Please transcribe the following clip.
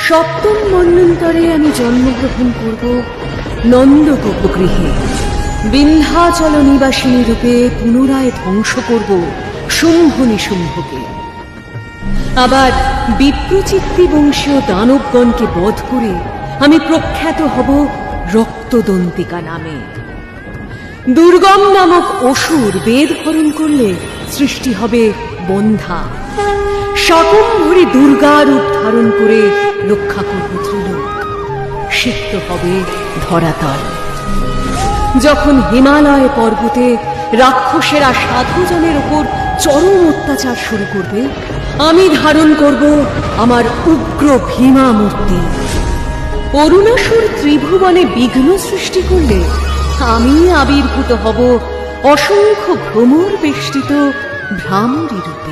সপ্তম মন্বন্তরে আমি জন্মগ্রহণ করব নন্দগোপগৃহে। বিন্ধ্যাচল নিবাসিনী রূপে পুনরায় ধ্বংস করব শুম্ভ নিশুম্ভকে। আবার বিপ্রচিত্তি বংশীয় দানবগণকে বধ করে আমি প্রখ্যাত হব রক্তদন্তিকা নামে। দুর্গম নামক অসুর বেদ হরণ করলে সৃষ্টি হবে বন্ধা। শাকম্ভরী দুর্গা রূপ ধারণ করে রক্ষা করব ত্রিলোক। সিক্ত হবে ধরাতল। যখন হিমালয় পর্বতে রাক্ষসেরা সাধুজনের উপর চরম অত্যাচার শুরু করবে, আমি ধারণ করব আমার উগ্র ভীমা মূর্তি। অরুণাসুর ত্রিভুবনে বিঘ্ন সৃষ্টি করলে আমি আবির্ভূত হব অসংখ্য ভ্রমর বেষ্টিত ভ্রামরী রূপে।